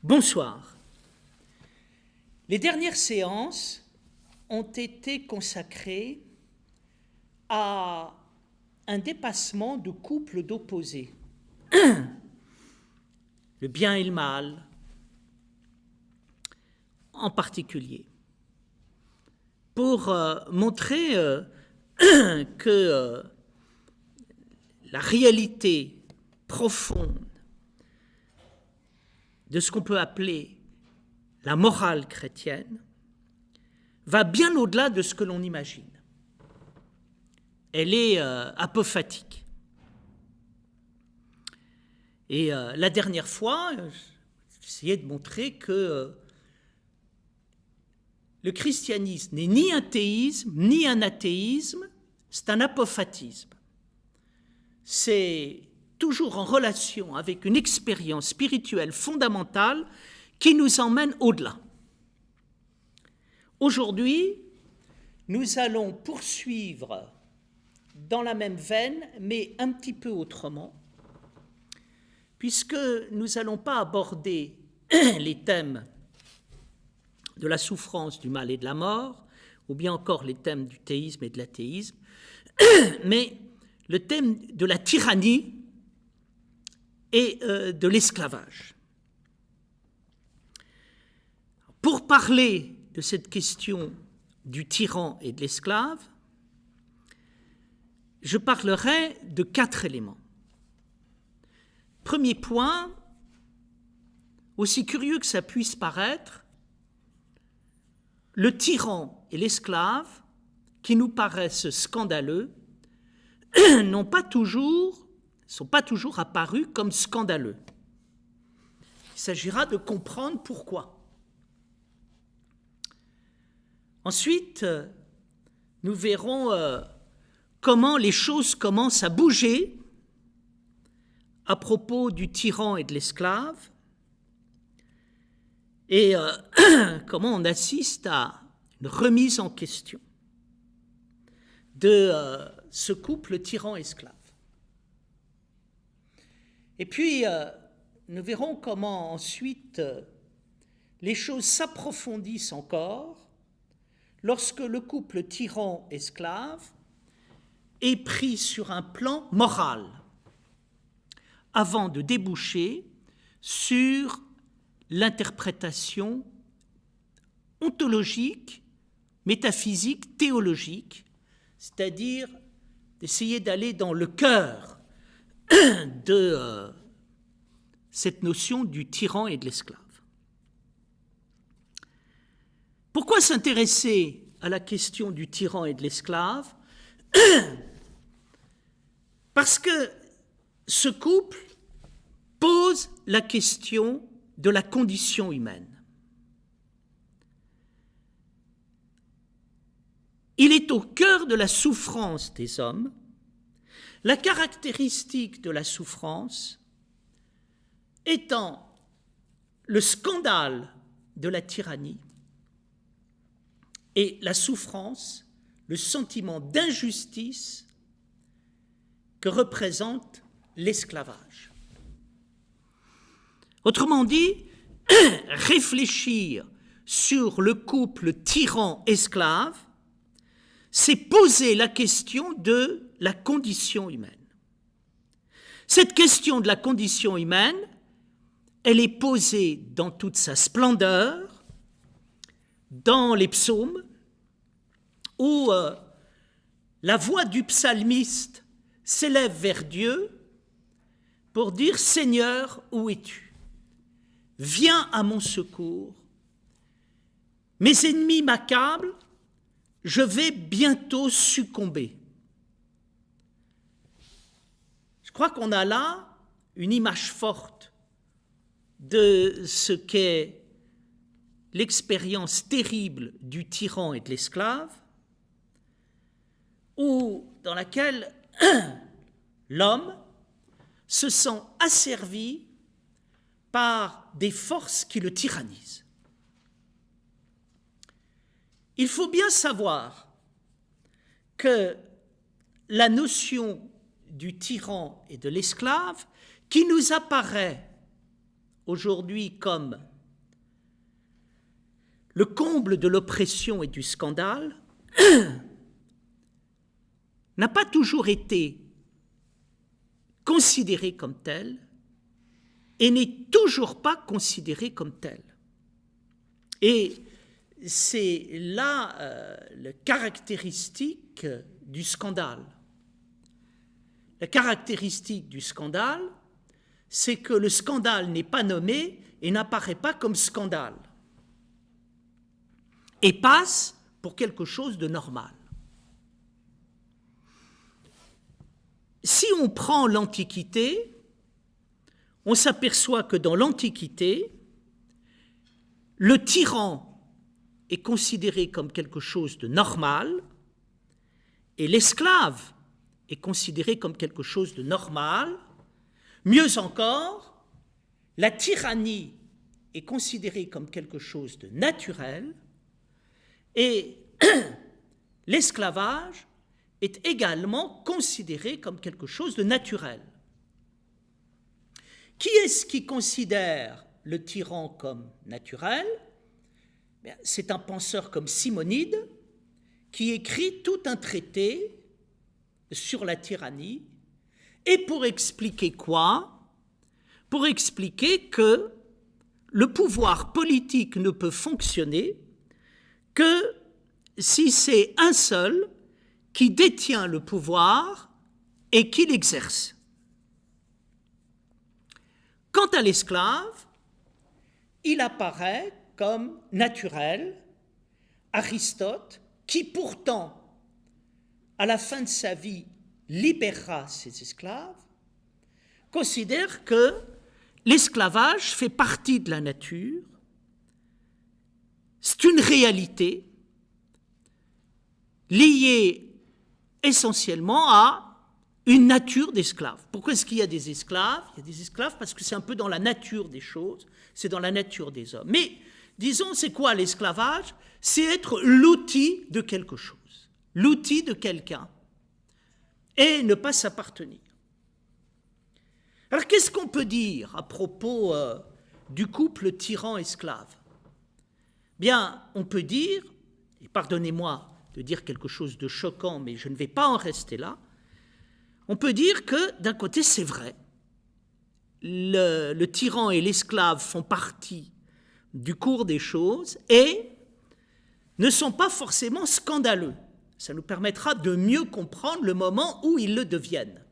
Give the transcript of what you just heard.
Bonsoir. Les dernières séances ont été consacrées à un dépassement de couples d'opposés, le bien et le mal en particulier, pour montrer que la réalité profonde de ce qu'on peut appeler la morale chrétienne va bien au-delà de ce que l'on imagine. Elle est apophatique. Et la dernière fois, j'essayais de montrer que le christianisme n'est ni un théisme, ni un athéisme, c'est un apophatisme. C'est toujours en relation avec une expérience spirituelle fondamentale qui nous emmène au-delà. Aujourd'hui, nous allons poursuivre dans la même veine, mais un petit peu autrement, puisque nous n'allons pas aborder les thèmes de la souffrance, du mal et de la mort, ou bien encore les thèmes du théisme et de l'athéisme, mais le thème de la tyrannie et de l'esclavage. Pour parler de cette question du tyran et de l'esclave, je parlerai de 4 éléments. Premier point, aussi curieux que ça puisse paraître, le tyran et l'esclave, qui nous paraissent scandaleux, ne sont pas toujours apparus comme scandaleux. Il s'agira de comprendre pourquoi. Ensuite, nous verrons comment les choses commencent à bouger à propos du tyran et de l'esclave, et comment on assiste à une remise en question de ce couple tyran-esclave. Et puis, nous verrons comment ensuite les choses s'approfondissent encore lorsque le couple tyran-esclave est pris sur un plan moral, avant de déboucher sur l'interprétation ontologique, métaphysique, théologique, c'est-à-dire d'essayer d'aller dans le cœur de cette notion du tyran et de l'esclave. Pourquoi s'intéresser à la question du tyran et de l'esclave ? Parce que ce couple pose la question de la condition humaine. Il est au cœur de la souffrance des hommes. La caractéristique de la souffrance étant le scandale de la tyrannie et la souffrance, le sentiment d'injustice que représente l'esclavage. Autrement dit, réfléchir sur le couple tyran-esclave, c'est poser la question de la condition humaine. Cette question de la condition humaine, elle est posée dans toute sa splendeur, dans les psaumes, où la voix du psalmiste s'élève vers Dieu pour dire « Seigneur, où es-tu ? Viens à mon secours. Mes ennemis m'accablent, je vais bientôt succomber. » Je crois qu'on a là une image forte de ce qu'est l'expérience terrible du tyran et de l'esclave, dans laquelle l'homme se sent asservi par des forces qui le tyrannisent. Il faut bien savoir que la notion du tyran et de l'esclave, qui nous apparaît aujourd'hui comme le comble de l'oppression et du scandale, n'a pas toujours été considéré comme tel et n'est toujours pas considéré comme tel. Et c'est là la caractéristique du scandale. La caractéristique du scandale, c'est que le scandale n'est pas nommé et n'apparaît pas comme scandale et passe pour quelque chose de normal. Si on prend l'Antiquité, on s'aperçoit que dans l'Antiquité, le tyran est considéré comme quelque chose de normal et l'esclave est considéré comme quelque chose de normal. Mieux encore, la tyrannie est considérée comme quelque chose de naturel et l'esclavage est également considéré comme quelque chose de naturel. Qui est-ce qui considère le tyran comme naturel? C'est un penseur comme Simonide qui écrit tout un traité sur la tyrannie. Et pour expliquer quoi? Pour expliquer que le pouvoir politique ne peut fonctionner que si c'est un seul qui détient le pouvoir et qui l'exerce. Quant à l'esclave, il apparaît comme naturel. Aristote, qui pourtant, à la fin de sa vie, libérera ses esclaves, considère que l'esclavage fait partie de la nature, c'est une réalité liée essentiellement à une nature d'esclave. Pourquoi est-ce qu'il y a des esclaves? Il y a des esclaves parce que c'est un peu dans la nature des choses, c'est dans la nature des hommes. Mais, disons, c'est quoi l'esclavage? C'est être l'outil de quelque chose, l'outil de quelqu'un, et ne pas s'appartenir. Alors, qu'est-ce qu'on peut dire à propos du couple tyran-esclave? Bien, on peut dire, et pardonnez-moi de dire quelque chose de choquant, mais je ne vais pas en rester là, on peut dire que, d'un côté, c'est vrai, le tyran et l'esclave font partie du cours des choses et ne sont pas forcément scandaleux. Ça nous permettra de mieux comprendre le moment où ils le deviennent.